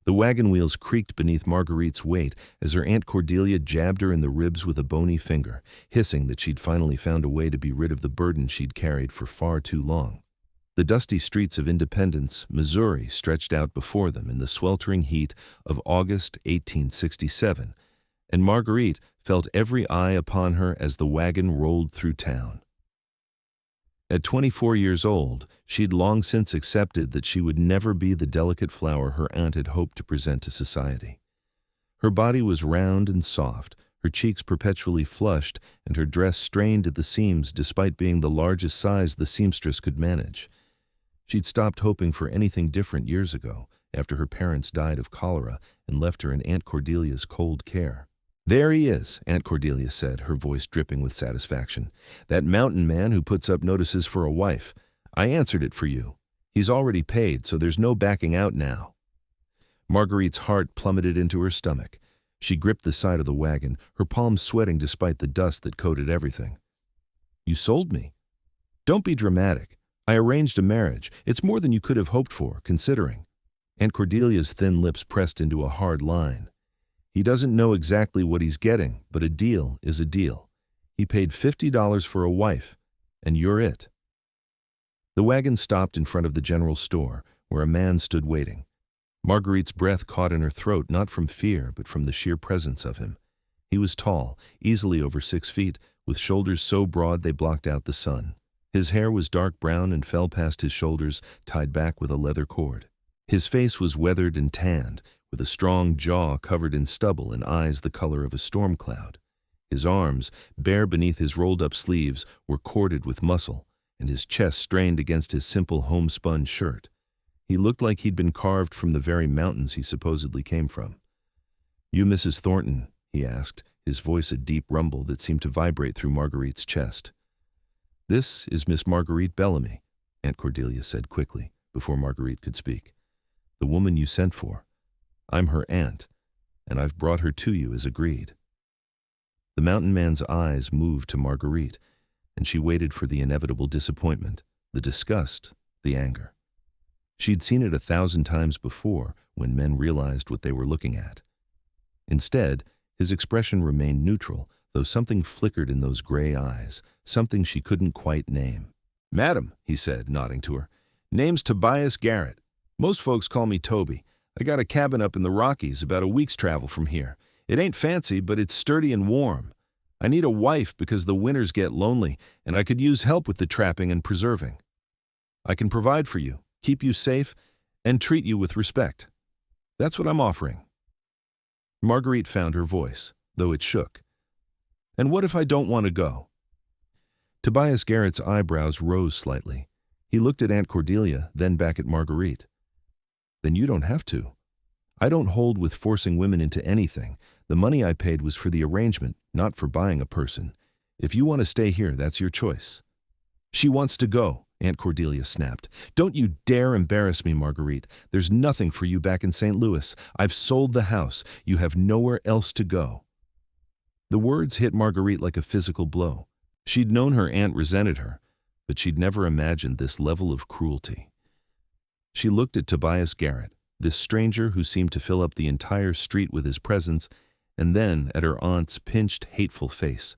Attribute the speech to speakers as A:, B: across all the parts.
A: The wagon wheels creaked beneath Marguerite's weight as her Aunt Cordelia jabbed her in the ribs with a bony finger, hissing that she'd finally found a way to be rid of the burden she'd carried for far too long. The dusty streets of Independence, Missouri, stretched out before them in the sweltering heat of August 1867, and Marguerite felt every eye upon her as the wagon rolled through town. At 24 years old, she'd long since accepted that she would never be the delicate flower her aunt had hoped to present to society. Her body was round and soft, her cheeks perpetually flushed, and her dress strained at the seams despite being the largest size the seamstress could manage. She'd stopped hoping for anything different years ago, after her parents died of cholera and left her in Aunt Cordelia's cold care. "There he is," Aunt Cordelia said, her voice dripping with satisfaction. "That mountain man who puts up notices for a wife. I answered it for you. He's already paid, so there's no backing out now." Marguerite's heart plummeted into her stomach. She gripped the side of the wagon, her palms sweating despite the dust that coated everything. "You sold me." "Don't be dramatic. I arranged a marriage. It's more than you could have hoped for, considering." Aunt Cordelia's thin lips pressed into a hard line. "He doesn't know exactly what he's getting, but a deal is a deal. He paid $50 for a wife, and you're it." The wagon stopped in front of the general store, where a man stood waiting. Marguerite's breath caught in her throat, not from fear, but from the sheer presence of him. He was tall, easily over 6 feet, with shoulders so broad they blocked out the sun. His hair was dark brown and fell past his shoulders, tied back with a leather cord. His face was weathered and tanned, with a strong jaw covered in stubble and eyes the color of a storm cloud. His arms, bare beneath his rolled-up sleeves, were corded with muscle, and his chest strained against his simple homespun shirt. He looked like he'd been carved from the very mountains he supposedly came from. "You Mrs. Thornton?" he asked, his voice a deep rumble that seemed to vibrate through Marguerite's chest. "This is Miss Marguerite Bellamy," Aunt Cordelia said quickly, before Marguerite could speak. "The woman you sent for. I'm her aunt, and I've brought her to you as agreed." The mountain man's eyes moved to Marguerite, and she waited for the inevitable disappointment, the disgust, the anger. She'd seen it 1,000 times before when men realized what they were looking at. Instead, his expression remained neutral, though something flickered in those gray eyes, something she couldn't quite name. "Madam," he said, nodding to her, "name's Tobias Garrett. Most folks call me Toby. I got a cabin up in the Rockies about a week's travel from here. It ain't fancy, but it's sturdy and warm. I need a wife because the winters get lonely, and I could use help with the trapping and preserving. I can provide for you, keep you safe, and treat you with respect. That's what I'm offering." Marguerite found her voice, though it shook. "And what if I don't want to go?" Tobias Garrett's eyebrows rose slightly. He looked at Aunt Cordelia, then back at Marguerite. "Then you don't have to. I don't hold with forcing women into anything. The money I paid was for the arrangement, not for buying a person. If you want to stay here, that's your choice." "She wants to go," Aunt Cordelia snapped. "Don't you dare embarrass me, Marguerite. There's nothing for you back in St. Louis. I've sold the house. You have nowhere else to go." The words hit Marguerite like a physical blow. She'd known her aunt resented her, but she'd never imagined this level of cruelty. She looked at Tobias Garrett, this stranger who seemed to fill up the entire street with his presence, and then at her aunt's pinched, hateful face.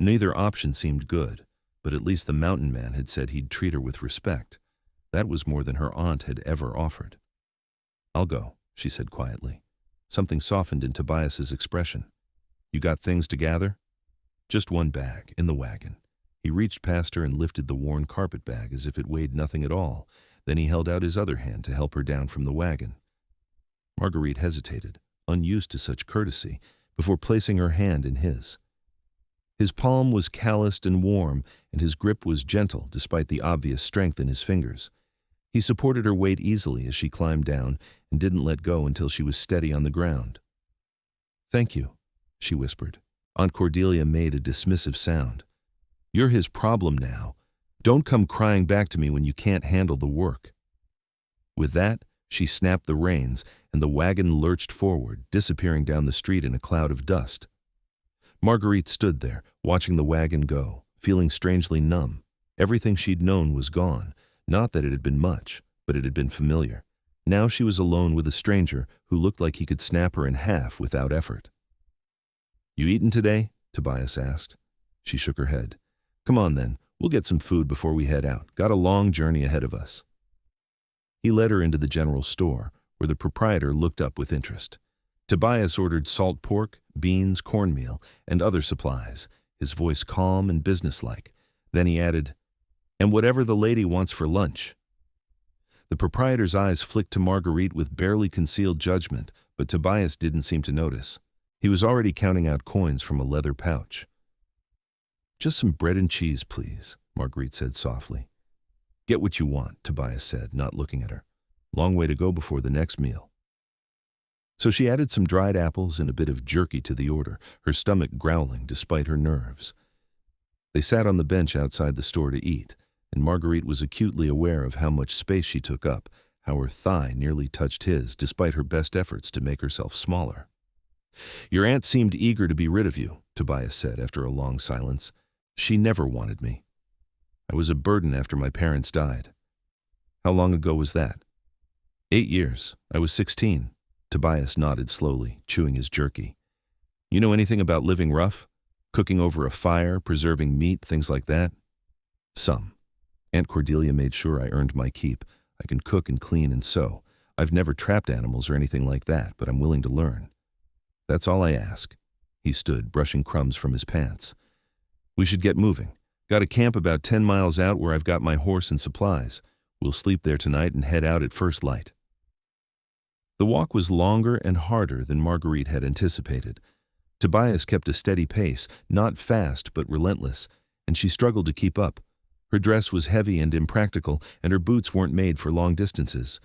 A: Neither option seemed good, but at least the mountain man had said he'd treat her with respect. That was more than her aunt had ever offered. "I'll go," she said quietly. Something softened in Tobias's expression. "You got things to gather?" "Just one bag, in the wagon." He reached past her and lifted the worn carpet bag as if it weighed nothing at all. Then he held out his other hand to help her down from the wagon. Marguerite hesitated, unused to such courtesy, before placing her hand in his. His palm was calloused and warm, and his grip was gentle despite the obvious strength in his fingers. He supported her weight easily as she climbed down and didn't let go until she was steady on the ground. "Thank you," she whispered. Aunt Cordelia made a dismissive sound. "You're his problem now. Don't come crying back to me when you can't handle the work." With that, she snapped the reins, and the wagon lurched forward, disappearing down the street in a cloud of dust. Marguerite stood there, watching the wagon go, feeling strangely numb. Everything she'd known was gone. Not that it had been much, but it had been familiar. Now she was alone with a stranger who looked like he could snap her in half without effort. "You eaten today?" Tobias asked. She shook her head. "Come on then, we'll get some food before we head out. Got a long journey ahead of us." He led her into the general store, where the proprietor looked up with interest. Tobias ordered salt pork, beans, cornmeal, and other supplies, his voice calm and businesslike. Then he added, "And whatever the lady wants for lunch." The proprietor's eyes flicked to Marguerite with barely concealed judgment, but Tobias didn't seem to notice. He was already counting out coins from a leather pouch. "Just some bread and cheese, please," Marguerite said softly. "Get what you want," Tobias said, not looking at her. "Long way to go before the next meal." So she added some dried apples and a bit of jerky to the order, her stomach growling despite her nerves. They sat on the bench outside the store to eat, and Marguerite was acutely aware of how much space she took up, how her thigh nearly touched his despite her best efforts to make herself smaller. "Your aunt seemed eager to be rid of you," Tobias said after a long silence. "She never wanted me. I was a burden after my parents died." "How long ago was that?" 8 years. I was 16. Tobias nodded slowly, chewing his jerky. "You know anything about living rough? Cooking over a fire, preserving meat, things like that?" "Some. Aunt Cordelia made sure I earned my keep. I can cook and clean and sew. I've never trapped animals or anything like that, but I'm willing to learn. That's all I ask." He stood, brushing crumbs from his pants. "We should get moving. Got a camp about 10 miles out where I've got my horse and supplies. We'll sleep there tonight and head out at first light." The walk was longer and harder than Marguerite had anticipated. Tobias kept a steady pace, not fast but relentless, and she struggled to keep up. Her dress was heavy and impractical, and her boots weren't made for long distances.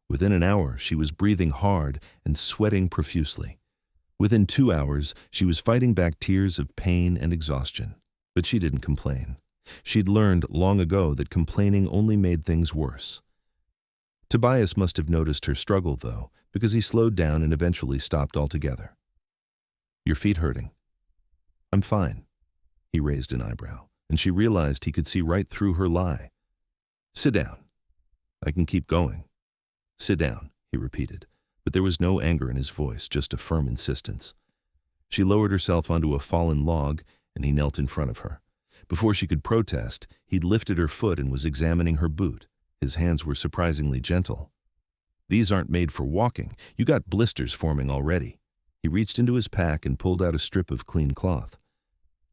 A: Within an hour, she was breathing hard and sweating profusely. Within 2 hours, she was fighting back tears of pain and exhaustion. But she didn't complain. She'd learned long ago that complaining only made things worse. Tobias must have noticed her struggle, though, because he slowed down and eventually stopped altogether. "Your feet hurting?" "I'm fine." He raised an eyebrow, and she realized he could see right through her lie. "Sit down. I can keep going." "Sit down," he repeated, but there was no anger in his voice, just a firm insistence. She lowered herself onto a fallen log, and he knelt in front of her. Before she could protest, he'd lifted her foot and was examining her boot. His hands were surprisingly gentle. "These aren't made for walking. You got blisters forming already." He reached into his pack and pulled out a strip of clean cloth.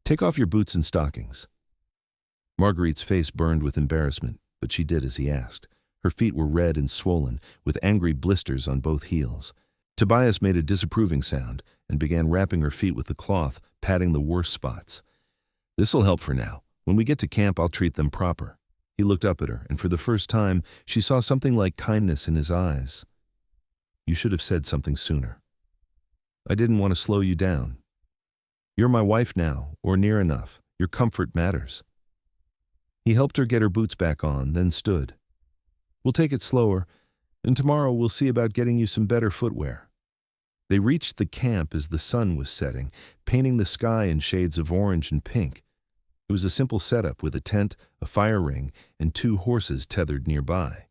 A: "Take off your boots and stockings." Marguerite's face burned with embarrassment, but she did as he asked. Her feet were red and swollen, with angry blisters on both heels. Tobias made a disapproving sound and began wrapping her feet with the cloth, patting the worst spots. "This'll help for now. When we get to camp, I'll treat them proper." He looked up at her, and for the first time, she saw something like kindness in his eyes. "You should have said something sooner. I didn't want to slow you down. You're my wife now, or near enough. Your comfort matters." He helped her get her boots back on, then stood. "We'll take it slower, and tomorrow we'll see about getting you some better footwear." They reached the camp as the sun was setting, painting the sky in shades of orange and pink. It was a simple setup with a tent, a fire ring, and 2 horses tethered nearby.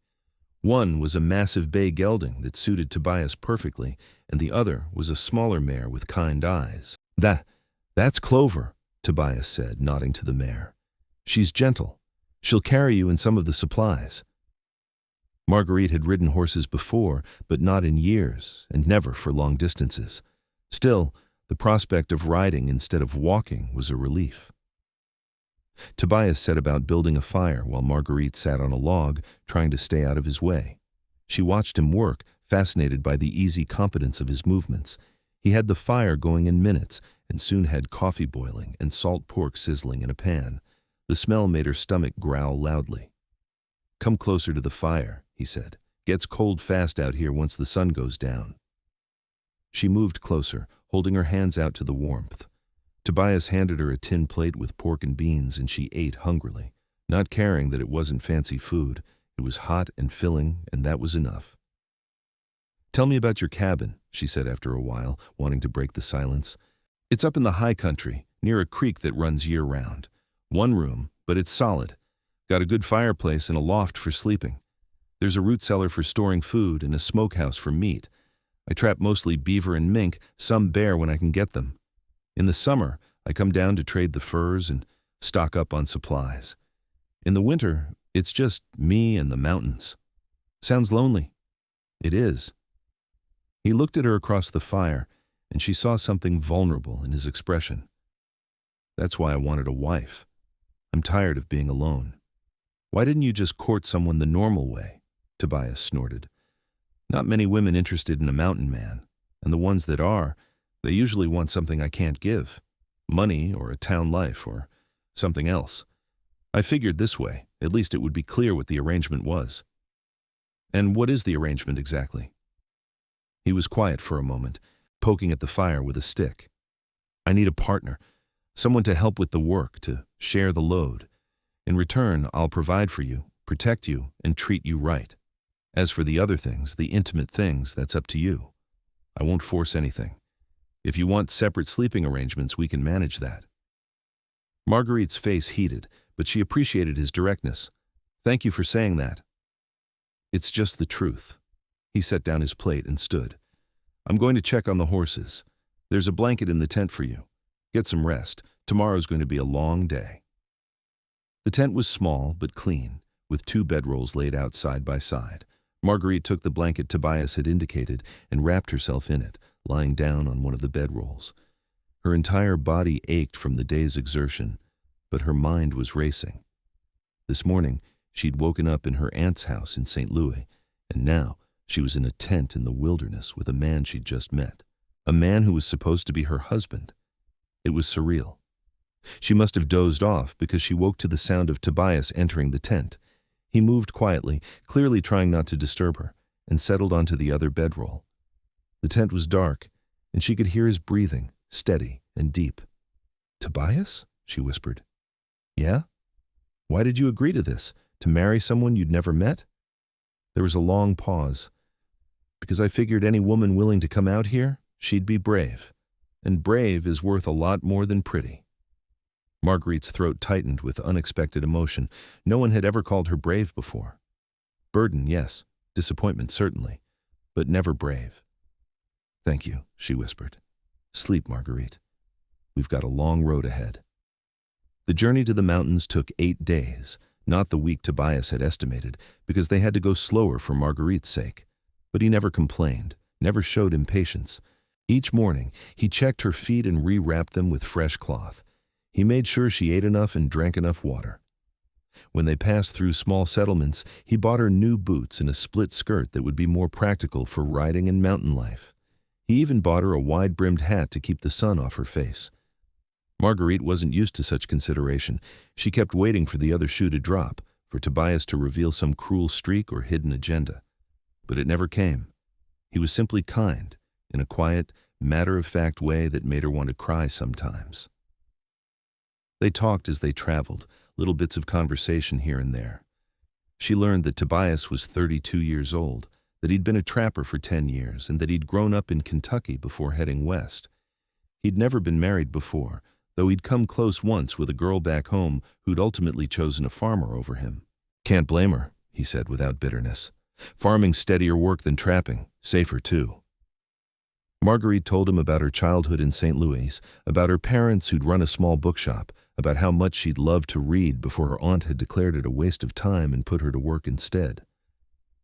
A: One was a massive bay gelding that suited Tobias perfectly, and the other was a smaller mare with kind eyes. That's Clover," Tobias said, nodding to the mare. "She's gentle. She'll carry you and some of the supplies." Marguerite had ridden horses before, but not in years, and never for long distances. Still, the prospect of riding instead of walking was a relief. Tobias set about building a fire while Marguerite sat on a log, trying to stay out of his way. She watched him work, fascinated by the easy competence of his movements. He had the fire going in minutes, and soon had coffee boiling and salt pork sizzling in a pan. The smell made her stomach growl loudly. "Come closer to the fire," he said. "Gets cold fast out here once the sun goes down." She moved closer, holding her hands out to the warmth. Tobias handed her a tin plate with pork and beans, and she ate hungrily, not caring that it wasn't fancy food. It was hot and filling, and that was enough. "Tell me about your cabin," she said after a while, wanting to break the silence. "It's up in the high country, near a creek that runs year-round. 1 room, but it's solid. Got a good fireplace and a loft for sleeping. There's a root cellar for storing food and a smokehouse for meat. I trap mostly beaver and mink, some bear when I can get them. In the summer, I come down to trade the furs and stock up on supplies. In the winter, it's just me and the mountains. Sounds lonely. It is. He looked at her across the fire, and she saw something vulnerable in his expression. That's why I wanted a wife. I'm tired of being alone. Why didn't you just court someone the normal way? Tobias snorted. Not many women interested in a mountain man, and the ones that are, they usually want something I can't give. Money or a town life or something else. I figured this way, at least it would be clear what the arrangement was. And what is the arrangement exactly? He was quiet for a moment, poking at the fire with a stick. I need a partner, someone to help with the work, to share the load. In return, I'll provide for you, protect you, and treat you right. As for the other things, the intimate things, that's up to you. I won't force anything. If you want separate sleeping arrangements, we can manage that. Marguerite's face heated, but she appreciated his directness. Thank you for saying that. It's just the truth. He set down his plate and stood. I'm going to check on the horses. There's a blanket in the tent for you. Get some rest. Tomorrow's going to be a long day. The tent was small but clean, with 2 bedrolls laid out side by side. Marguerite took the blanket Tobias had indicated and wrapped herself in it, lying down on one of the bedrolls. Her entire body ached from the day's exertion, but her mind was racing. This morning, she'd woken up in her aunt's house in St. Louis, and now she was in a tent in the wilderness with a man she'd just met, a man who was supposed to be her husband. It was surreal. She must have dozed off because she woke to the sound of Tobias entering the tent. He moved quietly, clearly trying not to disturb her, and settled onto the other bedroll. The tent was dark, and she could hear his breathing, steady and deep. Tobias? She whispered. Yeah? Why did you agree to this? To marry someone you'd never met? There was a long pause. Because I figured any woman willing to come out here, she'd be brave. And brave is worth a lot more than pretty. Marguerite's throat tightened with unexpected emotion. No one had ever called her brave before. Burden, yes. Disappointment, certainly. But never brave. Thank you, she whispered. Sleep, Marguerite. We've got a long road ahead. The journey to the mountains took 8 days, not the week Tobias had estimated, because they had to go slower for Marguerite's sake. But he never complained, never showed impatience. Each morning, he checked her feet and re-wrapped them with fresh cloth. He made sure she ate enough and drank enough water. When they passed through small settlements, he bought her new boots and a split skirt that would be more practical for riding and mountain life. He even bought her a wide-brimmed hat to keep the sun off her face. Marguerite wasn't used to such consideration. She kept waiting for the other shoe to drop, for Tobias to reveal some cruel streak or hidden agenda. But it never came. He was simply kind, in a quiet, matter-of-fact way that made her want to cry sometimes. They talked as they traveled, little bits of conversation here and there. She learned that Tobias was 32 years old, that he'd been a trapper for 10 years, and that he'd grown up in Kentucky before heading west. He'd never been married before, though he'd come close once with a girl back home who'd ultimately chosen a farmer over him. Can't blame her, he said without bitterness. Farming's steadier work than trapping, safer too. Marguerite told him about her childhood in St. Louis, about her parents who'd run a small bookshop, about how much she'd loved to read before her aunt had declared it a waste of time and put her to work instead.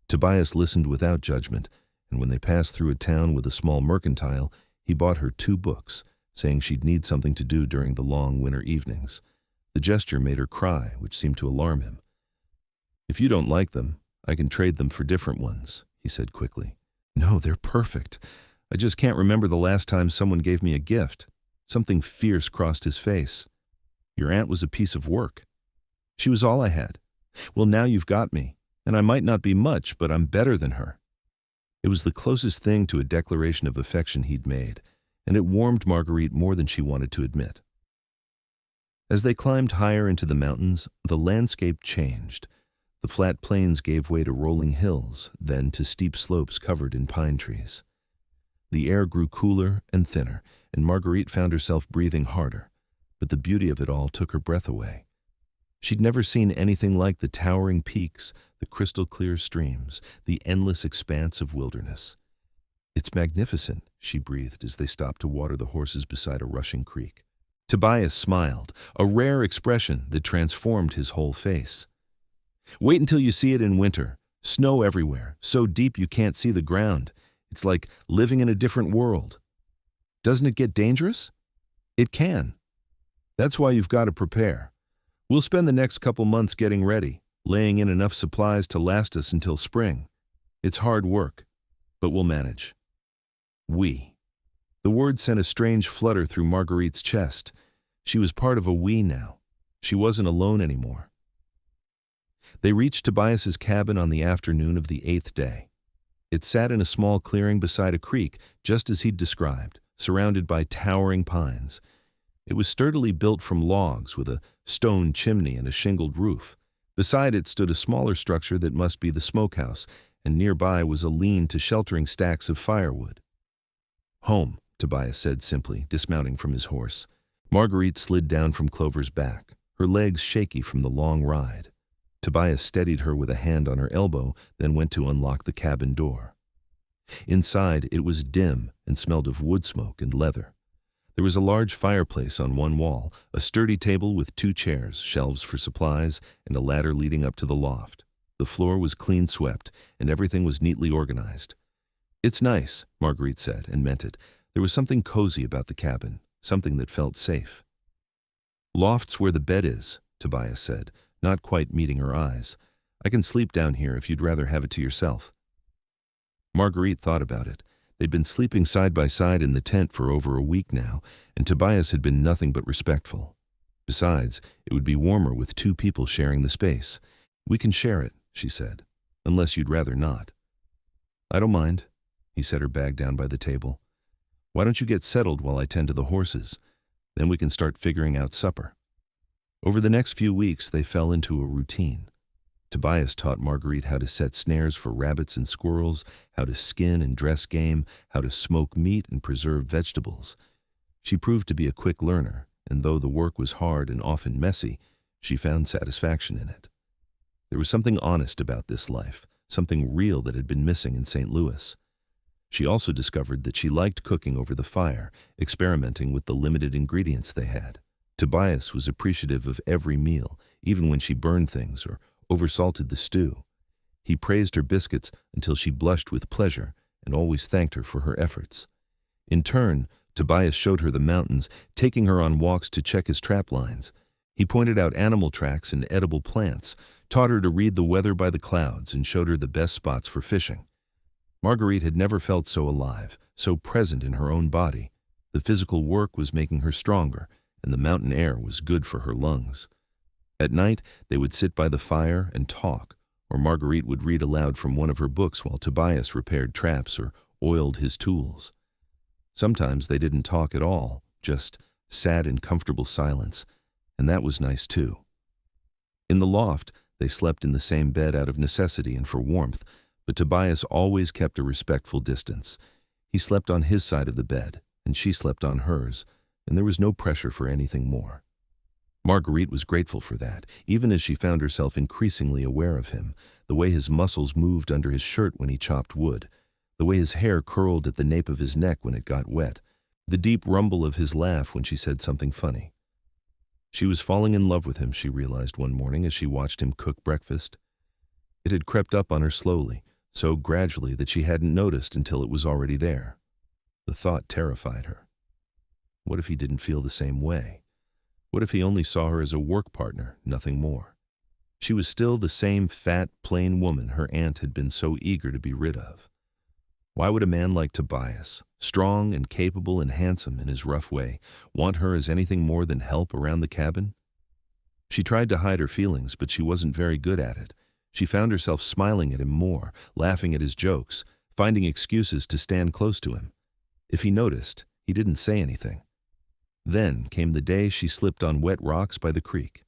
A: Tobias listened without judgment, and when they passed through a town with a small mercantile, he bought her 2 books, saying she'd need something to do during the long winter evenings. The gesture made her cry, which seemed to alarm him. If you don't like them, I can trade them for different ones, he said quickly. No, they're perfect. I just can't remember the last time someone gave me a gift. Something fierce crossed his face. Your aunt was a piece of work. She was all I had. Well, now you've got me, and I might not be much, but I'm better than her. It was the closest thing to a declaration of affection he'd made, and it warmed Marguerite more than she wanted to admit. As they climbed higher into the mountains, the landscape changed. The flat plains gave way to rolling hills, then to steep slopes covered in pine trees. The air grew cooler and thinner, and Marguerite found herself breathing harder, but the beauty of it all took her breath away. She'd never seen anything like the towering peaks, the crystal-clear streams, the endless expanse of wilderness. "It's magnificent," she breathed as they stopped to water the horses beside a rushing creek. Tobias smiled, a rare expression that transformed his whole face. "Wait until you see it in winter. Snow everywhere, so deep you can't see the ground. It's like living in a different world." "Doesn't it get dangerous?" "It can. That's why you've got to prepare. We'll spend the next couple months getting ready, laying in enough supplies to last us until spring. It's hard work, but we'll manage." "We." The word sent a strange flutter through Marguerite's chest. She was part of a we now. She wasn't alone anymore. They reached Tobias's cabin on the afternoon of the 8th day. It sat in a small clearing beside a creek, just as he'd described, surrounded by towering pines. It was sturdily built from logs with a stone chimney and a shingled roof. Beside it stood a smaller structure that must be the smokehouse, and nearby was a lean to sheltering stacks of firewood. "Home," Tobias said simply, dismounting from his horse. Marguerite slid down from Clover's back, her legs shaky from the long ride. Tobias steadied her with a hand on her elbow, then went to unlock the cabin door. Inside, it was dim and smelled of wood smoke and leather. There was a large fireplace on one wall, a sturdy table with 2 chairs, shelves for supplies, and a ladder leading up to the loft. The floor was clean swept, and everything was neatly organized. "It's nice," Marguerite said, and meant it. There was something cozy about the cabin, something that felt safe. "Loft's where the bed is," Tobias said, not quite meeting her eyes. "I can sleep down here if you'd rather have it to yourself." Marguerite thought about it. They'd been sleeping side by side in the tent for over a week now, and Tobias had been nothing but respectful. Besides, it would be warmer with 2 people sharing the space. "We can share it," she said, "unless you'd rather not." "I don't mind." He set her bag down by the table. "Why don't you get settled while I tend to the horses? Then we can start figuring out supper." Over the next few weeks, they fell into a routine. Tobias taught Marguerite how to set snares for rabbits and squirrels, how to skin and dress game, how to smoke meat and preserve vegetables. She proved to be a quick learner, and though the work was hard and often messy, she found satisfaction in it. There was something honest about this life, something real that had been missing in St. Louis. She also discovered that she liked cooking over the fire, experimenting with the limited ingredients they had. Tobias was appreciative of every meal, even when she burned things or oversalted the stew. He praised her biscuits until she blushed with pleasure and always thanked her for her efforts. In turn, Tobias showed her the mountains, taking her on walks to check his trap lines. He pointed out animal tracks and edible plants, taught her to read the weather by the clouds, and showed her the best spots for fishing. Marguerite had never felt so alive, so present in her own body. The physical work was making her stronger, and the mountain air was good for her lungs. At night, they would sit by the fire and talk, or Marguerite would read aloud from one of her books while Tobias repaired traps or oiled his tools. Sometimes they didn't talk at all, just sat in comfortable silence, and that was nice too. In the loft, they slept in the same bed out of necessity and for warmth, but Tobias always kept a respectful distance. He slept on his side of the bed, and she slept on hers, and there was no pressure for anything more. Marguerite was grateful for that, even as she found herself increasingly aware of him, the way his muscles moved under his shirt when he chopped wood, the way his hair curled at the nape of his neck when it got wet, the deep rumble of his laugh when she said something funny. She was falling in love with him, she realized one morning as she watched him cook breakfast. It had crept up on her slowly, so gradually that she hadn't noticed until it was already there. The thought terrified her. What if he didn't feel the same way? What if he only saw her as a work partner, nothing more? She was still the same fat, plain woman her aunt had been so eager to be rid of. Why would a man like Tobias, strong and capable and handsome in his rough way, want her as anything more than help around the cabin? She tried to hide her feelings, but she wasn't very good at it. She found herself smiling at him more, laughing at his jokes, finding excuses to stand close to him. If he noticed, he didn't say anything. Then came the day she slipped on wet rocks by the creek.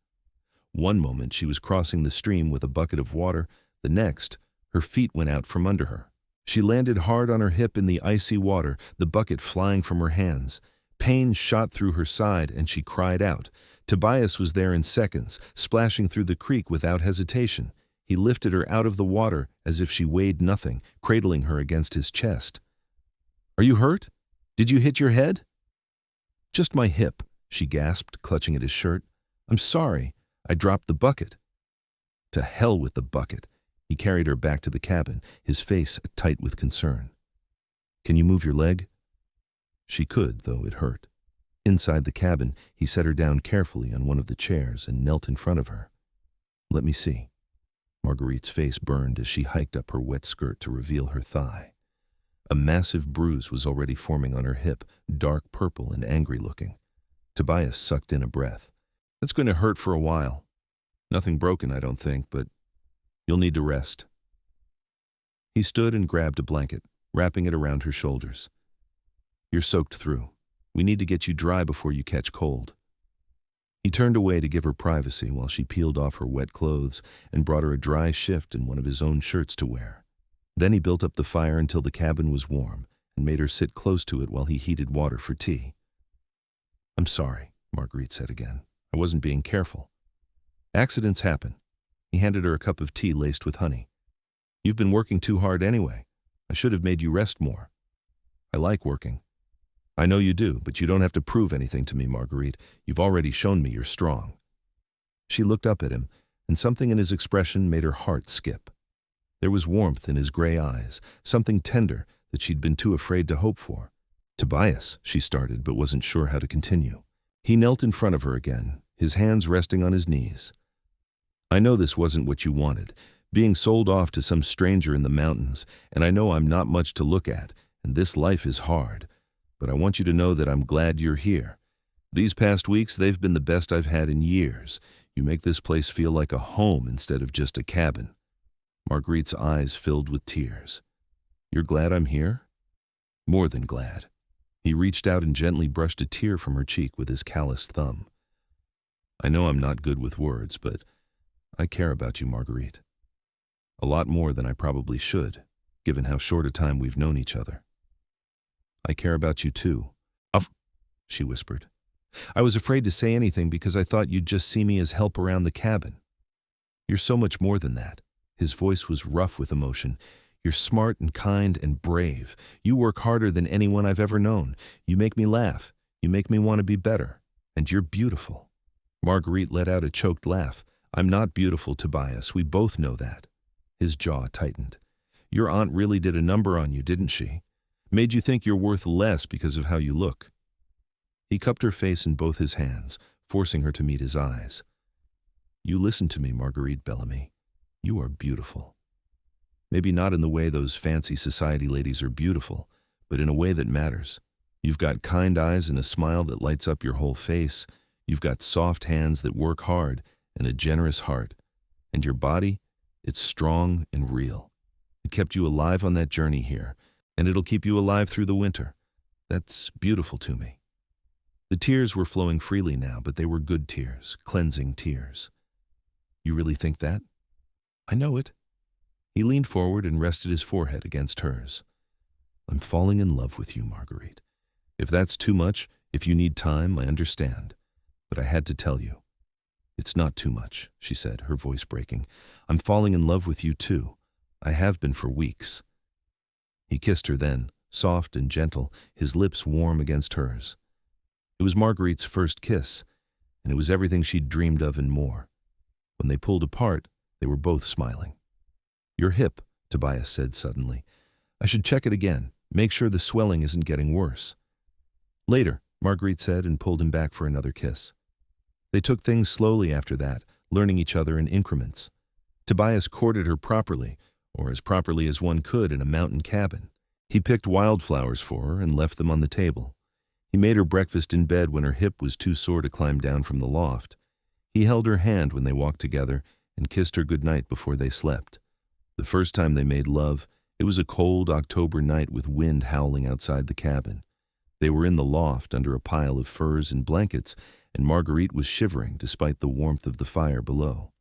A: One moment she was crossing the stream with a bucket of water, the next, her feet went out from under her. She landed hard on her hip in the icy water, the bucket flying from her hands. Pain shot through her side and she cried out. Tobias was there in seconds, splashing through the creek without hesitation. He lifted her out of the water as if she weighed nothing, cradling her against his chest. "Are you hurt? Did you hit your head?" "Just my hip," she gasped, clutching at his shirt. "I'm sorry. I dropped the bucket." To hell with the bucket. He carried her back to the cabin, his face tight with concern. "Can you move your leg?" She could, though it hurt. Inside the cabin, he set her down carefully on one of the chairs and knelt in front of her. "Let me see." Marguerite's face burned as she hiked up her wet skirt to reveal her thigh. A massive bruise was already forming on her hip, dark purple and angry-looking. Tobias sucked in a breath. "That's going to hurt for a while. Nothing broken, I don't think, but you'll need to rest." He stood and grabbed a blanket, wrapping it around her shoulders. "You're soaked through. We need to get you dry before you catch cold." He turned away to give her privacy while she peeled off her wet clothes and brought her a dry shift and one of his own shirts to wear. Then he built up the fire until the cabin was warm and made her sit close to it while he heated water for tea. "I'm sorry," Marguerite said again. "I wasn't being careful." "Accidents happen." He handed her a cup of tea laced with honey. "You've been working too hard anyway. I should have made you rest more." "I like working." "I know you do, but you don't have to prove anything to me, Marguerite. You've already shown me you're strong." She looked up at him, and something in his expression made her heart skip. There was warmth in his gray eyes, something tender that she'd been too afraid to hope for. "Tobias," she started, but wasn't sure how to continue. He knelt in front of her again, his hands resting on his knees. "I know this wasn't what you wanted, being sold off to some stranger in the mountains, and I know I'm not much to look at, and this life is hard. But I want you to know that I'm glad you're here. These past weeks, they've been the best I've had in years. You make this place feel like a home instead of just a cabin." Marguerite's eyes filled with tears. "You're glad I'm here?" "More than glad." He reached out and gently brushed a tear from her cheek with his calloused thumb. "I know I'm not good with words, but I care about you, Marguerite. A lot more than I probably should, given how short a time we've known each other." "I care about you too." "Uff," she whispered. "I was afraid to say anything because I thought you'd just see me as help around the cabin." "You're so much more than that." His voice was rough with emotion. "You're smart and kind and brave. You work harder than anyone I've ever known. You make me laugh. You make me want to be better. And you're beautiful." Marguerite let out a choked laugh. "I'm not beautiful, Tobias. We both know that." His jaw tightened. "Your aunt really did a number on you, didn't she? Made you think you're worth less because of how you look." He cupped her face in both his hands, forcing her to meet his eyes. "You listen to me, Marguerite Bellamy. You are beautiful. Maybe not in the way those fancy society ladies are beautiful, but in a way that matters. You've got kind eyes and a smile that lights up your whole face. You've got soft hands that work hard and a generous heart. And your body, it's strong and real. It kept you alive on that journey here, and it'll keep you alive through the winter. That's beautiful to me." The tears were flowing freely now, but they were good tears, cleansing tears. "You really think that?" "I know it." He leaned forward and rested his forehead against hers. "I'm falling in love with you, Marguerite. If that's too much, if you need time, I understand. But I had to tell you." "It's not too much," she said, her voice breaking. "I'm falling in love with you too. I have been for weeks." He kissed her then, soft and gentle, his lips warm against hers. It was Marguerite's first kiss, and it was everything she'd dreamed of and more. When they pulled apart, they were both smiling. "Your hip," Tobias said suddenly. "I should check it again, make sure the swelling isn't getting worse." "Later," Marguerite said and pulled him back for another kiss. They took things slowly after that, learning each other in increments. Tobias courted her properly, or as properly as one could in a mountain cabin. He picked wildflowers for her and left them on the table. He made her breakfast in bed when her hip was too sore to climb down from the loft. He held her hand when they walked together and kissed her goodnight before they slept. The first time they made love, it was a cold October night with wind howling outside the cabin. They were in the loft under a pile of furs and blankets, and Marguerite was shivering despite the warmth of the fire below.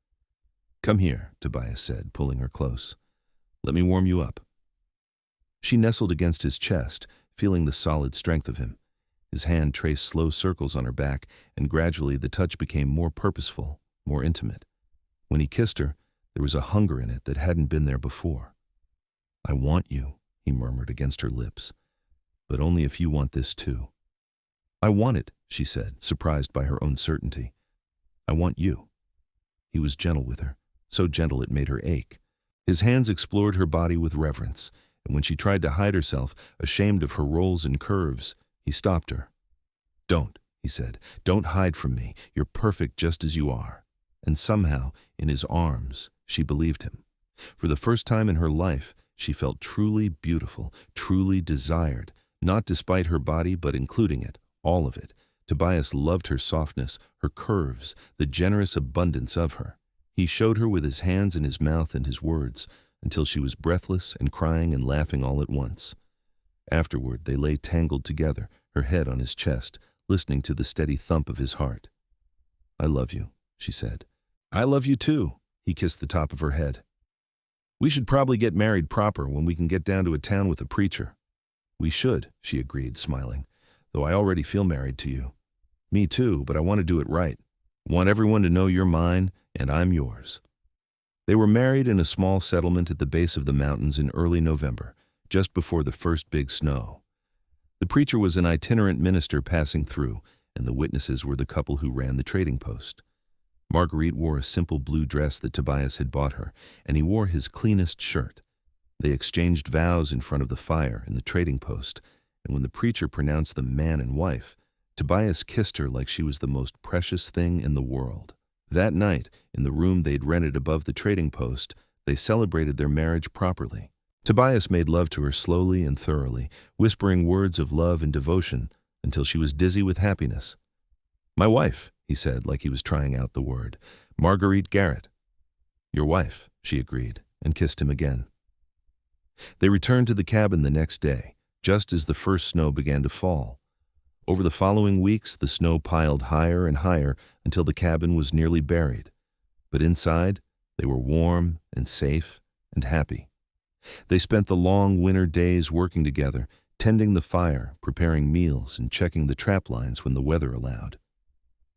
A: "Come here," Tobias said, pulling her close. "Let me warm you up." She nestled against his chest, feeling the solid strength of him. His hand traced slow circles on her back, and gradually the touch became more purposeful, more intimate. When he kissed her, there was a hunger in it that hadn't been there before. "I want you," he murmured against her lips, "but only if you want this too." "I want it," she said, surprised by her own certainty. "I want you." He was gentle with her, so gentle it made her ache. His hands explored her body with reverence, and when she tried to hide herself, ashamed of her rolls and curves, he stopped her. "Don't," he said. "Don't hide from me. You're perfect just as you are." And somehow, in his arms, she believed him. For the first time in her life, she felt truly beautiful, truly desired, not despite her body but including it, all of it. Tobias loved her softness, her curves, the generous abundance of her. He showed her with his hands and his mouth and his words, until she was breathless and crying and laughing all at once. Afterward, they lay tangled together, her head on his chest, listening to the steady thump of his heart. "I love you," she said. "I love you too," he kissed the top of her head. "We should probably get married proper when we can get down to a town with a preacher." "We should," she agreed, smiling, "though I already feel married to you." "Me too, but I want to do it right. Want everyone to know you're mine and I'm yours." They were married in a small settlement at the base of the mountains in early November, just before the first big snow. The preacher was an itinerant minister passing through, and the witnesses were the couple who ran the trading post. Marguerite wore a simple blue dress that Tobias had bought her, and he wore his cleanest shirt. They exchanged vows in front of the fire in the trading post, and when the preacher pronounced them man and wife, Tobias kissed her like she was the most precious thing in the world. That night, in the room they'd rented above the trading post, they celebrated their marriage properly. Tobias made love to her slowly and thoroughly, whispering words of love and devotion until she was dizzy with happiness. "My wife," he said, like he was trying out the word. "Marguerite Garrett." "Your wife," she agreed, and kissed him again. They returned to the cabin the next day, just as the first snow began to fall. Over the following weeks, the snow piled higher and higher until the cabin was nearly buried. But inside, they were warm and safe and happy. They spent the long winter days working together, tending the fire, preparing meals, and checking the trap lines when the weather allowed.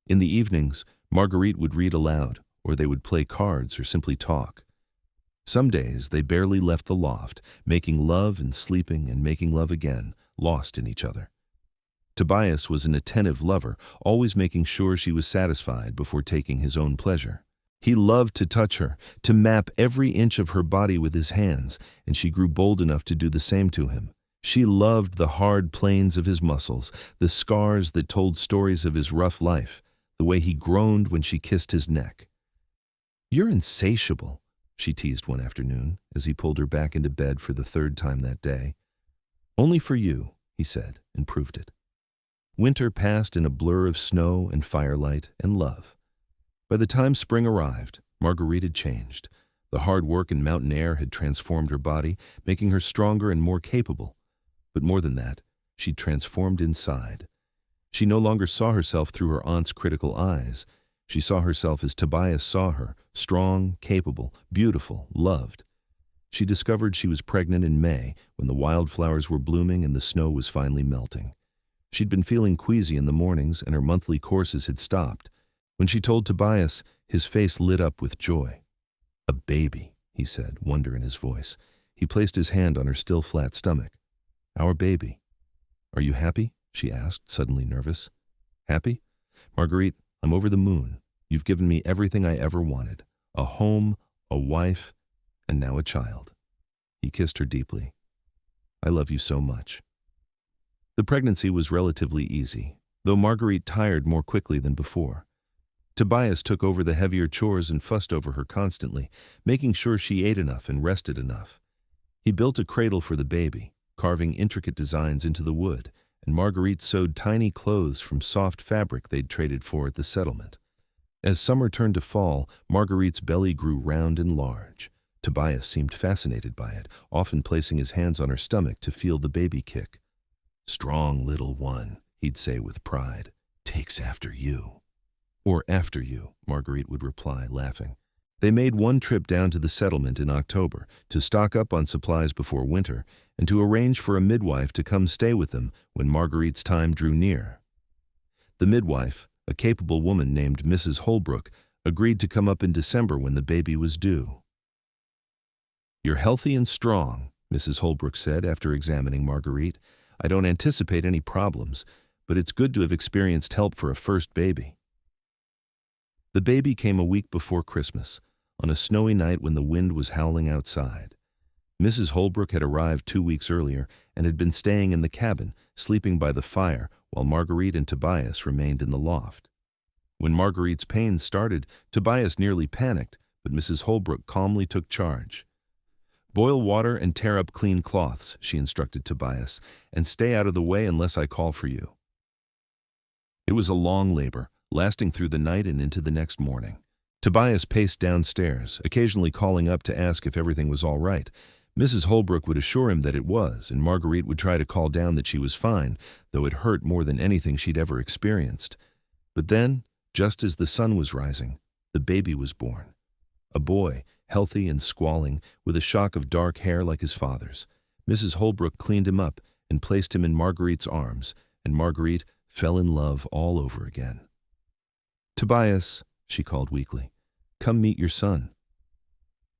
A: In the evenings, Marguerite would read aloud, or they would play cards or simply talk. Some days they barely left the loft, making love and sleeping and making love again, lost in each other. Tobias was an attentive lover, always making sure she was satisfied before taking his own pleasure. He loved to touch her, to map every inch of her body with his hands, and she grew bold enough to do the same to him. She loved the hard planes of his muscles, the scars that told stories of his rough life, the way he groaned when she kissed his neck. "You're insatiable," she teased one afternoon as he pulled her back into bed for the third time that day. "Only for you," he said, and proved it. Winter passed in a blur of snow and firelight and love. By the time spring arrived, Marguerite had changed. The hard work and mountain air had transformed her body, making her stronger and more capable. But more than that, she'd transformed inside. She no longer saw herself through her aunt's critical eyes. She saw herself as Tobias saw her, strong, capable, beautiful, loved. She discovered she was pregnant in May, when the wildflowers were blooming and the snow was finally melting. She'd been feeling queasy in the mornings, and her monthly courses had stopped. When she told Tobias, his face lit up with joy. "A baby," he said, wonder in his voice. He placed his hand on her still flat stomach. "Our baby." "Are you happy?" she asked, suddenly nervous. "Happy? Marguerite, I'm over the moon. You've given me everything I ever wanted. A home, a wife, and now a child." He kissed her deeply. "I love you so much." The pregnancy was relatively easy, though Marguerite tired more quickly than before. Tobias took over the heavier chores and fussed over her constantly, making sure she ate enough and rested enough. He built a cradle for the baby, carving intricate designs into the wood, and Marguerite sewed tiny clothes from soft fabric they'd traded for at the settlement. As summer turned to fall, Marguerite's belly grew round and large. Tobias seemed fascinated by it, often placing his hands on her stomach to feel the baby kick. "Strong little one," he'd say with pride, "takes after you." Or after you, Marguerite would reply, laughing. They made one trip down to the settlement in October to stock up on supplies before winter and to arrange for a midwife to come stay with them when Marguerite's time drew near. The midwife, a capable woman named Mrs. Holbrook, agreed to come up in December when the baby was due. "You're healthy and strong," Mrs. Holbrook said after examining Marguerite. "I don't anticipate any problems, but it's good to have experienced help for a first baby." The baby came a week before Christmas, on a snowy night when the wind was howling outside. Mrs. Holbrook had arrived 2 weeks earlier and had been staying in the cabin, sleeping by the fire, while Marguerite and Tobias remained in the loft. When Marguerite's pains started, Tobias nearly panicked, but Mrs. Holbrook calmly took charge. "Boil water and tear up clean cloths," she instructed Tobias, "and stay out of the way unless I call for you." It was a long labor, lasting through the night and into the next morning. Tobias paced downstairs, occasionally calling up to ask if everything was all right. Mrs. Holbrook would assure him that it was, and Marguerite would try to call down that she was fine, though it hurt more than anything she'd ever experienced. But then, just as the sun was rising, the baby was born. A boy, healthy and squalling, with a shock of dark hair like his father's. Mrs. Holbrook cleaned him up and placed him in Marguerite's arms, and Marguerite fell in love all over again. "Tobias," she called weakly, "come meet your son."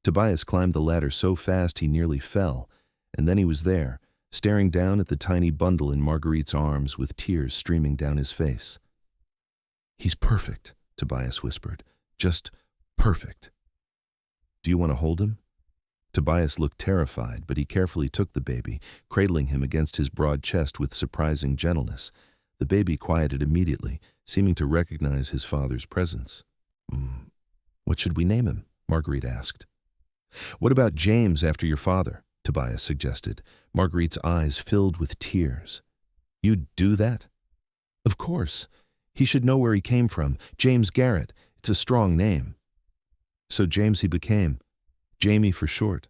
A: Tobias climbed the ladder so fast he nearly fell, and then he was there, staring down at the tiny bundle in Marguerite's arms with tears streaming down his face. "He's perfect," Tobias whispered. "Just perfect." "Do you want to hold him?" Tobias looked terrified, but he carefully took the baby, cradling him against his broad chest with surprising gentleness. The baby quieted immediately, seeming to recognize his father's presence. "What should we name him?" Marguerite asked. "What about James after your father?" Tobias suggested. Marguerite's eyes filled with tears. "You'd do that?" "Of course. He should know where he came from. James Garrett. It's a strong name." So James he became. Jamie for short.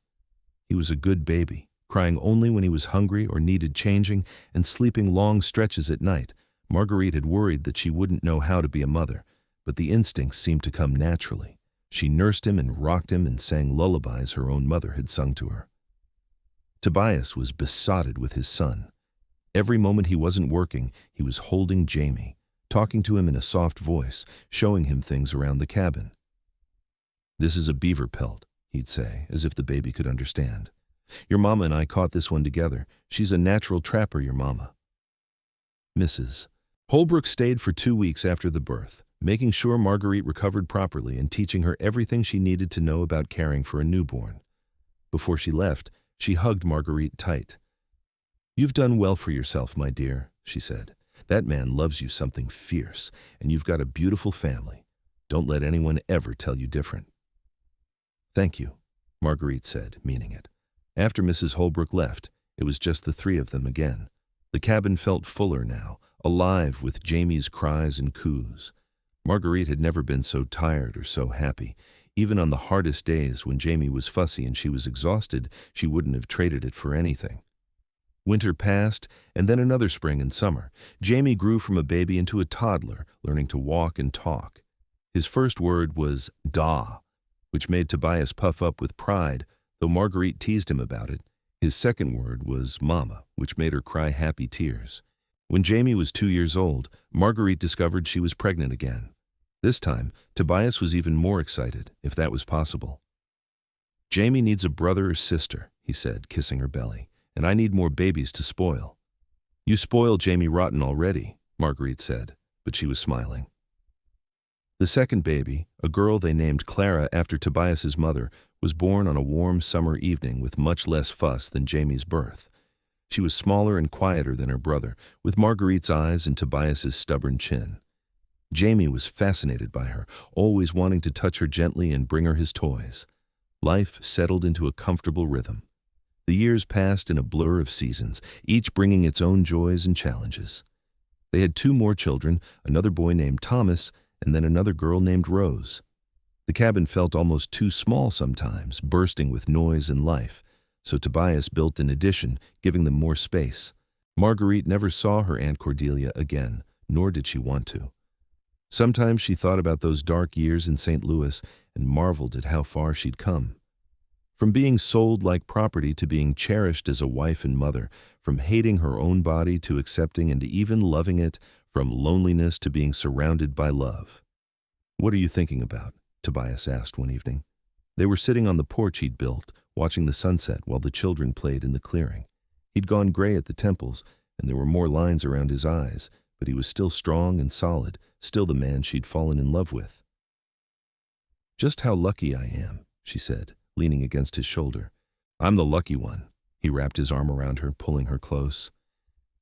A: He was a good baby, crying only when he was hungry or needed changing, and sleeping long stretches at night. Marguerite had worried that she wouldn't know how to be a mother, but the instincts seemed to come naturally. She nursed him and rocked him and sang lullabies her own mother had sung to her. Tobias was besotted with his son. Every moment he wasn't working, he was holding Jamie, talking to him in a soft voice, showing him things around the cabin. "This is a beaver pelt," he'd say, as if the baby could understand. "Your mama and I caught this one together. She's a natural trapper, your mama." Mrs. Holbrook stayed for 2 weeks after the birth, making sure Marguerite recovered properly and teaching her everything she needed to know about caring for a newborn. Before she left, she hugged Marguerite tight. "You've done well for yourself, my dear," she said. "That man loves you something fierce, and you've got a beautiful family. Don't let anyone ever tell you different." "Thank you," Marguerite said, meaning it. After Mrs. Holbrook left, it was just the three of them again. The cabin felt fuller now, alive with Jamie's cries and coos. Marguerite had never been so tired or so happy. Even on the hardest days when Jamie was fussy and she was exhausted, she wouldn't have traded it for anything. Winter passed, and then another spring and summer. Jamie grew from a baby into a toddler, learning to walk and talk. His first word was "da," which made Tobias puff up with pride, though Marguerite teased him about it. His second word was "mama," which made her cry happy tears. When Jamie was 2 years old, Marguerite discovered she was pregnant again. This time, Tobias was even more excited, if that was possible. "Jamie needs a brother or sister," he said, kissing her belly, "and I need more babies to spoil." "You spoil Jamie rotten already," Marguerite said, but she was smiling. The second baby, a girl they named Clara after Tobias's mother, was born on a warm summer evening with much less fuss than Jamie's birth. She was smaller and quieter than her brother, with Marguerite's eyes and Tobias's stubborn chin. Jamie was fascinated by her, always wanting to touch her gently and bring her his toys. Life settled into a comfortable rhythm. The years passed in a blur of seasons, each bringing its own joys and challenges. They had 2 more children, another boy named Thomas, and then another girl named Rose. The cabin felt almost too small sometimes, bursting with noise and life, so Tobias built an addition, giving them more space. Marguerite never saw her Aunt Cordelia again, nor did she want to. Sometimes she thought about those dark years in St. Louis and marveled at how far she'd come. From being sold like property to being cherished as a wife and mother, from hating her own body to accepting and even loving it, from loneliness to being surrounded by love. "What are you thinking about?" Tobias asked one evening. They were sitting on the porch he'd built, watching the sunset while the children played in the clearing. He'd gone gray at the temples, and there were more lines around his eyes, but he was still strong and solid, still the man she'd fallen in love with. "Just how lucky I am," she said, leaning against his shoulder. "I'm the lucky one." He wrapped his arm around her, pulling her close.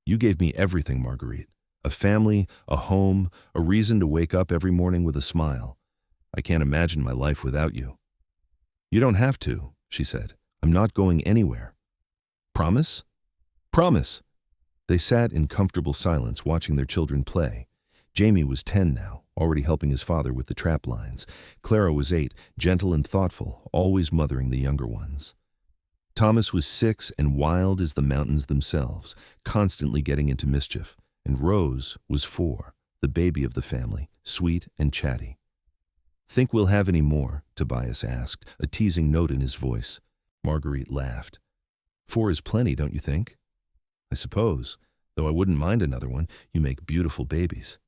A: "You gave me everything, Marguerite. A family, a home, a reason to wake up every morning with a smile. I can't imagine my life without you." "You don't have to," she said. "I'm not going anywhere." "Promise?" "Promise." They sat in comfortable silence, watching their children play. Jamie was 10 now, already helping his father with the trap lines. Clara was 8, gentle and thoughtful, always mothering the younger ones. Thomas was 6 and wild as the mountains themselves, constantly getting into mischief. And Rose was 4, the baby of the family, sweet and chatty. "Think we'll have any more?" Tobias asked, a teasing note in his voice. Marguerite laughed. "4 is plenty, don't you think?" "I suppose, though I wouldn't mind another one. You make beautiful babies."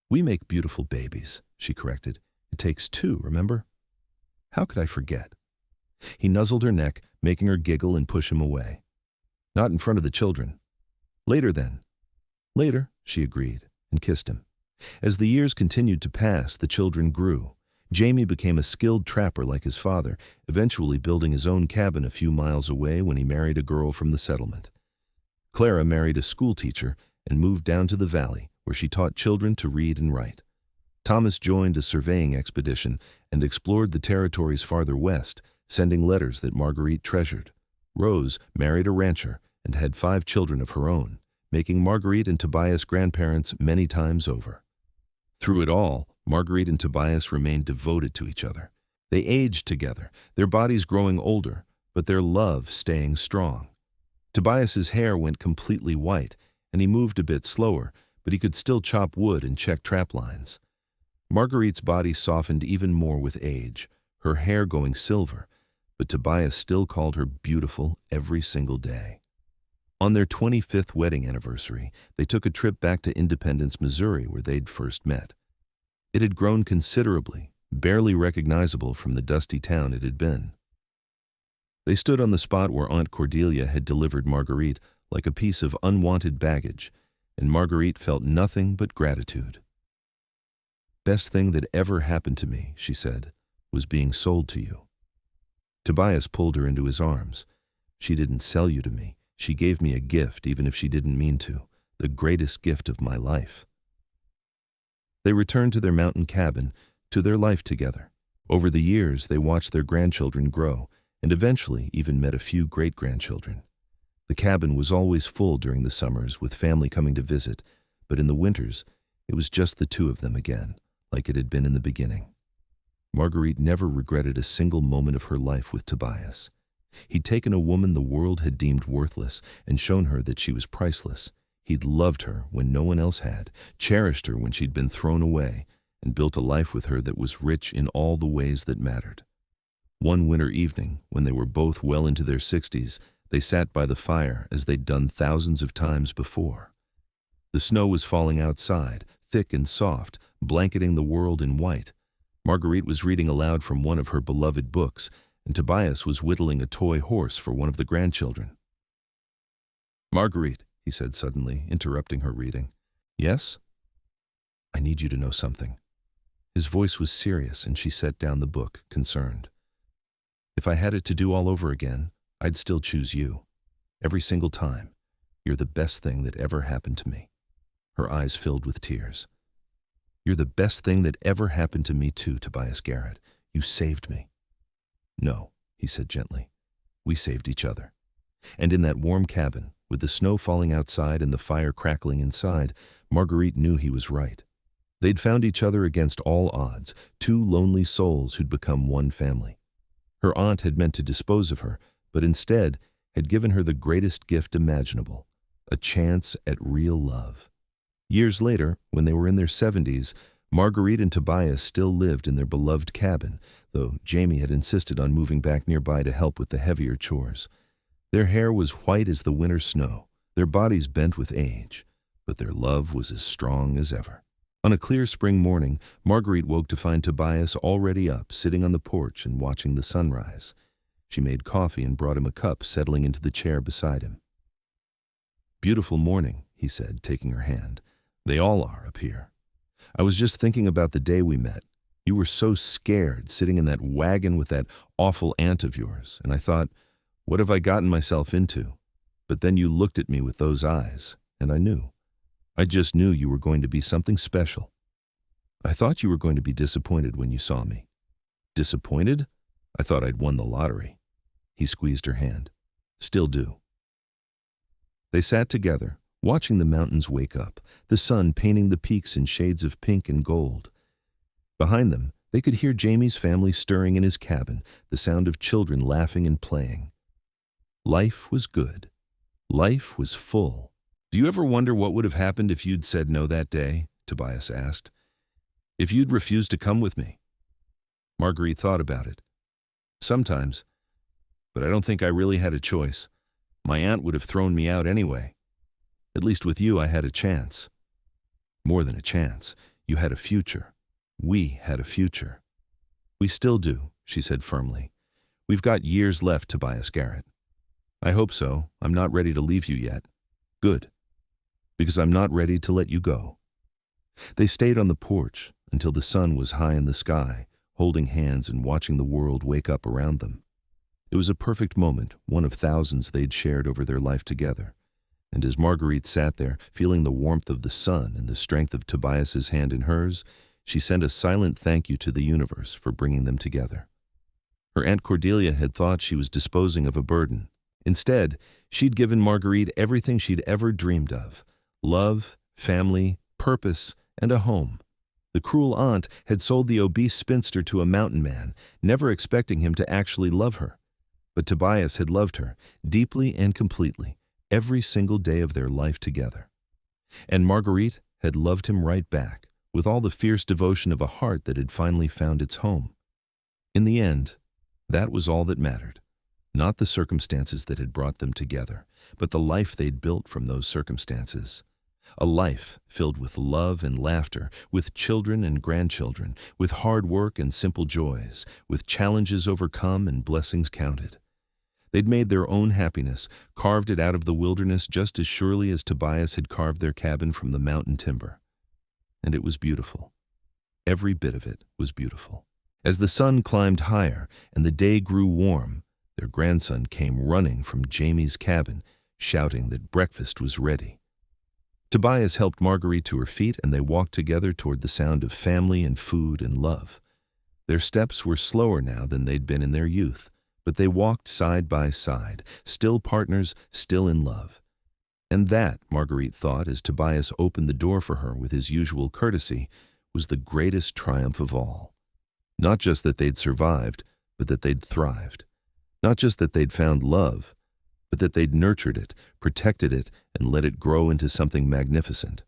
A: "We make beautiful babies," she corrected. "It takes 2, remember?" "How could I forget?" He nuzzled her neck, making her giggle and push him away. "Not in front of the children." "Later, then." "Later," she agreed, and kissed him. As the years continued to pass, the children grew. Jamie became a skilled trapper like his father, eventually building his own cabin a few miles away when he married a girl from the settlement. Clara married a school teacher and moved down to the valley, where she taught children to read and write. Thomas joined a surveying expedition and explored the territories farther west, sending letters that Marguerite treasured. Rose married a rancher and had 5 children of her own, making Marguerite and Tobias grandparents many times over. Through it all, Marguerite and Tobias remained devoted to each other. They aged together, their bodies growing older, but their love staying strong. Tobias's hair went completely white, and he moved a bit slower, but he could still chop wood and check trap lines. Marguerite's body softened even more with age, her hair going silver, but Tobias still called her beautiful every single day. On their 25th wedding anniversary, they took a trip back to Independence, Missouri, where they'd first met. It had grown considerably, barely recognizable from the dusty town it had been. They stood on the spot where Aunt Cordelia had delivered Marguerite like a piece of unwanted baggage, and Marguerite felt nothing but gratitude. "Best thing that ever happened to me," she said, "was being sold to you." Tobias pulled her into his arms. "She didn't sell you to me. She gave me a gift, even if she didn't mean to, the greatest gift of my life." They returned to their mountain cabin, to their life together. Over the years, they watched their grandchildren grow, and eventually even met a few great-grandchildren. The cabin was always full during the summers, with family coming to visit, but in the winters, it was just the 2 of them again, like it had been in the beginning. Marguerite never regretted a single moment of her life with Tobias. He'd taken a woman the world had deemed worthless and shown her that she was priceless. He'd loved her when no one else had, cherished her when she'd been thrown away, and built a life with her that was rich in all the ways that mattered. One winter evening, when they were both well into their 60s, they sat by the fire as they'd done thousands of times before. The snow was falling outside, thick and soft, blanketing the world in white. Marguerite was reading aloud from one of her beloved books, and Tobias was whittling a toy horse for one of the grandchildren. "Marguerite," he said suddenly, interrupting her reading. "Yes?" "I need you to know something." His voice was serious, and she set down the book, concerned. "If I had it to do all over again, I'd still choose you. Every single time. You're the best thing that ever happened to me." Her eyes filled with tears. "You're the best thing that ever happened to me too, Tobias Garrett. You saved me." "No," he said gently. "We saved each other." And in that warm cabin, with the snow falling outside and the fire crackling inside, Marguerite knew he was right. They'd found each other against all odds, 2 lonely souls who'd become one family. Her aunt had meant to dispose of her, but instead had given her the greatest gift imaginable, a chance at real love. Years later, when they were in their 70s, Marguerite and Tobias still lived in their beloved cabin, though Jamie had insisted on moving back nearby to help with the heavier chores. Their hair was white as the winter snow, their bodies bent with age, but their love was as strong as ever. On a clear spring morning, Marguerite woke to find Tobias already up, sitting on the porch and watching the sunrise. She made coffee and brought him a cup, settling into the chair beside him. "Beautiful morning," he said, taking her hand. "They all are up here. I was just thinking about the day we met. You were so scared, sitting in that wagon with that awful aunt of yours, and I thought, what have I gotten myself into? But then you looked at me with those eyes, and I knew. I just knew you were going to be something special. I thought you were going to be disappointed when you saw me." "Disappointed? I thought I'd won the lottery." He squeezed her hand. "Still do." They sat together, watching the mountains wake up, the sun painting the peaks in shades of pink and gold. Behind them, they could hear Jamie's family stirring in his cabin, the sound of children laughing and playing. Life was good. Life was full. "Do you ever wonder what would have happened if you'd said no that day?" Tobias asked. "If you'd refused to come with me?" Marguerite thought about it. "Sometimes, but I don't think I really had a choice. My aunt would have thrown me out anyway. At least with you I had a chance. More than a chance. You had a future. We had a future." "We still do," she said firmly. "We've got years left, Tobias Garrett." "I hope so. I'm not ready to leave you yet." "Good. Because I'm not ready to let you go." They stayed on the porch until the sun was high in the sky, holding hands and watching the world wake up around them. It was a perfect moment, one of thousands they'd shared over their life together. And as Marguerite sat there, feeling the warmth of the sun and the strength of Tobias's hand in hers, she sent a silent thank you to the universe for bringing them together. Her Aunt Cordelia had thought she was disposing of a burden. Instead, she'd given Marguerite everything she'd ever dreamed of: love, family, purpose, and a home. The cruel aunt had sold the obese spinster to a mountain man, never expecting him to actually love her. But Tobias had loved her, deeply and completely, every single day of their life together. And Marguerite had loved him right back, with all the fierce devotion of a heart that had finally found its home. In the end, that was all that mattered. Not the circumstances that had brought them together, but the life they'd built from those circumstances. A life filled with love and laughter, with children and grandchildren, with hard work and simple joys, with challenges overcome and blessings counted. They'd made their own happiness, carved it out of the wilderness just as surely as Tobias had carved their cabin from the mountain timber. And it was beautiful. Every bit of it was beautiful. As the sun climbed higher and the day grew warm, their grandson came running from Jamie's cabin, shouting that breakfast was ready. Tobias helped Marguerite to her feet, and they walked together toward the sound of family and food and love. Their steps were slower now than they'd been in their youth, but they walked side by side, still partners, still in love. And that, Marguerite thought as Tobias opened the door for her with his usual courtesy, was the greatest triumph of all. Not just that they'd survived, but that they'd thrived. Not just that they'd found love, but that they'd nurtured it, protected it, and let it grow into something magnificent.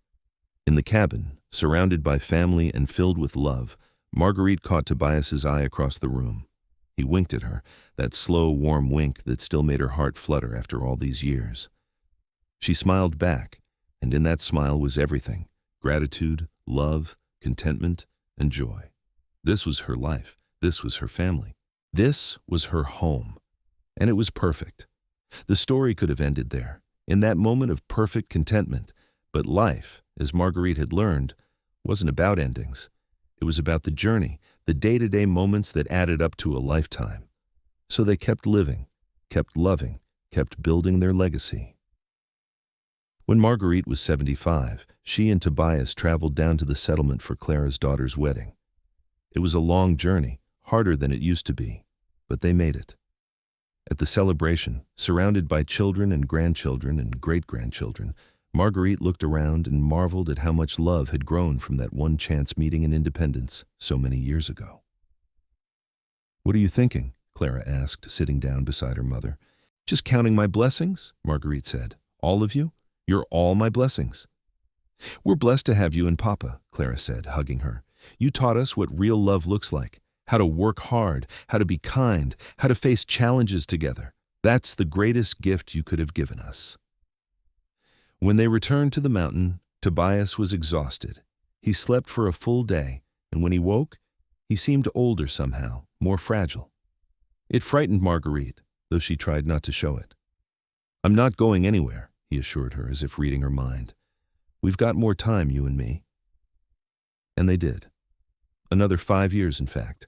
A: In the cabin, surrounded by family and filled with love, Marguerite caught Tobias's eye across the room. He winked at her, that slow, warm wink that still made her heart flutter after all these years. She smiled back, and in that smile was everything: gratitude, love, contentment, and joy. This was her life. This was her family. This was her home. And it was perfect. The story could have ended there, in that moment of perfect contentment, but life, as Marguerite had learned, wasn't about endings. It was about the journey, the day-to-day moments that added up to a lifetime. So they kept living, kept loving, kept building their legacy. When Marguerite was 75, she and Tobias traveled down to the settlement for Clara's daughter's wedding. It was a long journey, harder than it used to be, but they made it. At the celebration, surrounded by children and grandchildren and great-grandchildren, Marguerite looked around and marveled at how much love had grown from that one chance meeting in Independence so many years ago. "What are you thinking?" Clara asked, sitting down beside her mother. "Just counting my blessings," Marguerite said. "All of you? You're all my blessings." "We're blessed to have you and Papa," Clara said, hugging her. You taught us what real love looks like, how to work hard, how to be kind, how to face challenges together. That's the greatest gift you could have given us." When they returned to the mountain, Tobias was exhausted. He slept for a full day, and when he woke, he seemed older somehow, more fragile. It frightened Marguerite, though she tried not to show it. "I'm not going anywhere," he assured her, as if reading her mind. "We've got more time, you and me." And they did. Another 5 years, in fact.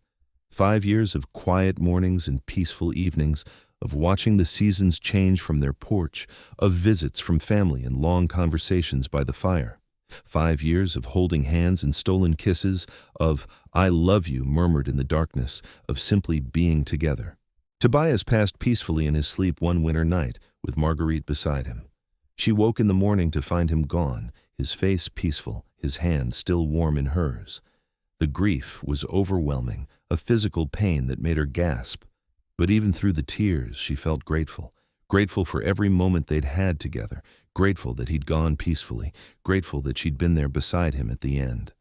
A: 5 years of quiet mornings and peaceful evenings, of watching the seasons change from their porch, of visits from family and long conversations by the fire. 5 years of holding hands and stolen kisses, of "I love you" murmured in the darkness, of simply being together. Tobias passed peacefully in his sleep one winter night, with Marguerite beside him. She woke in the morning to find him gone, his face peaceful, his hand still warm in hers. The grief was overwhelming, a physical pain that made her gasp. But even through the tears, she felt grateful. Grateful for every moment they'd had together. Grateful that he'd gone peacefully. Grateful that she'd been there beside him at the end.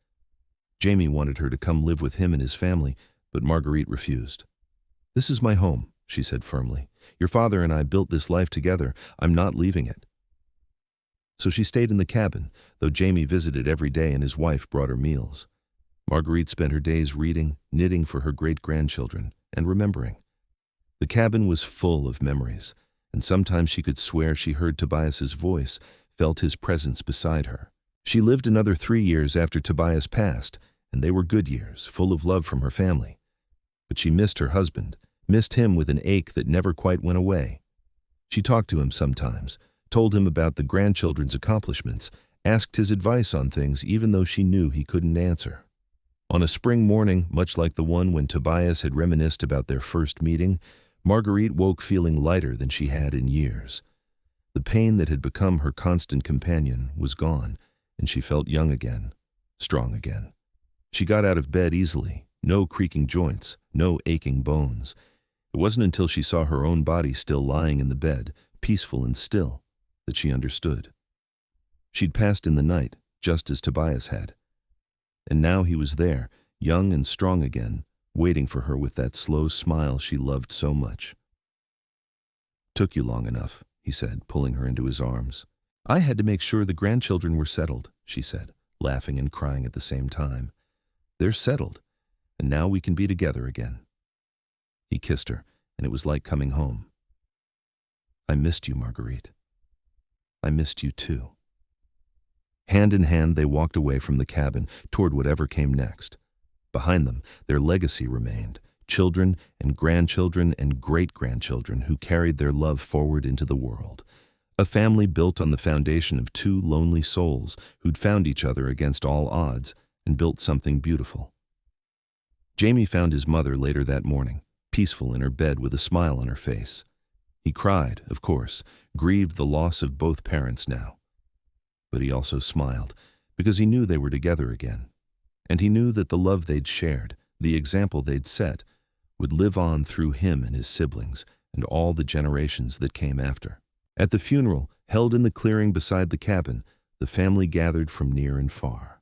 A: Jamie wanted her to come live with him and his family, but Marguerite refused. "This is my home," she said firmly. "Your father and I built this life together. I'm not leaving it." So she stayed in the cabin, though Jamie visited every day and his wife brought her meals. Marguerite spent her days reading, knitting for her great-grandchildren, and remembering. The cabin was full of memories, and sometimes she could swear she heard Tobias's voice, felt his presence beside her. She lived another 3 years after Tobias passed, and they were good years, full of love from her family. But she missed her husband, missed him with an ache that never quite went away. She talked to him sometimes, told him about the grandchildren's accomplishments, asked his advice on things even though she knew he couldn't answer. On a spring morning, much like the one when Tobias had reminisced about their first meeting, Marguerite woke feeling lighter than she had in years. The pain that had become her constant companion was gone, and she felt young again, strong again. She got out of bed easily, no creaking joints, no aching bones. It wasn't until she saw her own body still lying in the bed, peaceful and still, that she understood. She'd passed in the night, just as Tobias had. And now he was there, young and strong again, waiting for her with that slow smile she loved so much. "Took you long enough," he said, pulling her into his arms. "I had to make sure the grandchildren were settled," she said, laughing and crying at the same time. "They're settled, and now we can be together again." He kissed her, and it was like coming home. "I missed you, Marguerite. I missed you too." Hand in hand, they walked away from the cabin toward whatever came next. Behind them, their legacy remained, children and grandchildren and great-grandchildren who carried their love forward into the world. A family built on the foundation of two lonely souls who'd found each other against all odds and built something beautiful. Jamie found his mother later that morning, peaceful in her bed with a smile on her face. He cried, of course, grieved the loss of both parents now. But he also smiled, because he knew they were together again. And he knew that the love they'd shared, the example they'd set, would live on through him and his siblings and all the generations that came after. At the funeral, held in the clearing beside the cabin, the family gathered from near and far.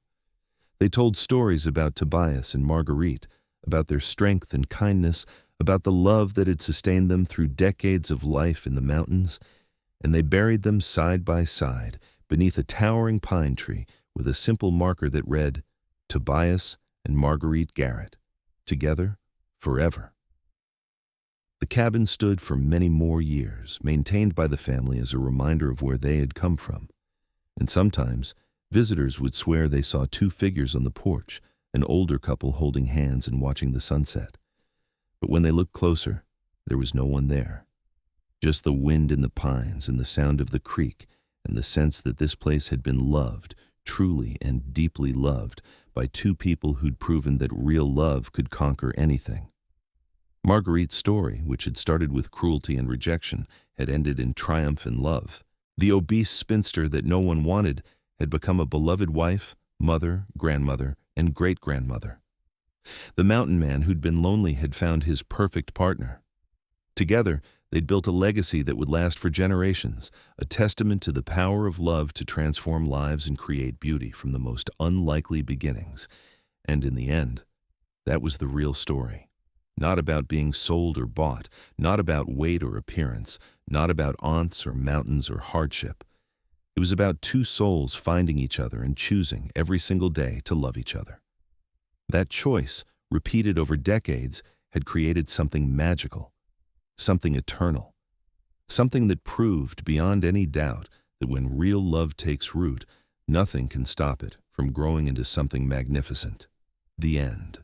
A: They told stories about Tobias and Marguerite, about their strength and kindness, about the love that had sustained them through decades of life in the mountains, and they buried them side by side beneath a towering pine tree with a simple marker that read, "Tobias and Marguerite Garrett, together forever." The cabin stood for many more years, maintained by the family as a reminder of where they had come from. And sometimes, visitors would swear they saw two figures on the porch, an older couple holding hands and watching the sunset. But when they looked closer, there was no one there. Just the wind in the pines and the sound of the creek and the sense that this place had been loved, truly and deeply loved, by two people who'd proven that real love could conquer anything. Marguerite's story, which had started with cruelty and rejection, had ended in triumph and love. The obese spinster that no one wanted had become a beloved wife, mother, grandmother, and great-grandmother. The mountain man who'd been lonely had found his perfect partner. Together, they'd built a legacy that would last for generations, a testament to the power of love to transform lives and create beauty from the most unlikely beginnings. And in the end, that was the real story. Not about being sold or bought, not about weight or appearance, not about aunts or mountains or hardship. It was about two souls finding each other and choosing every single day to love each other. That choice, repeated over decades, had created something magical, something eternal, something that proved beyond any doubt that when real love takes root, nothing can stop it from growing into something magnificent. The end.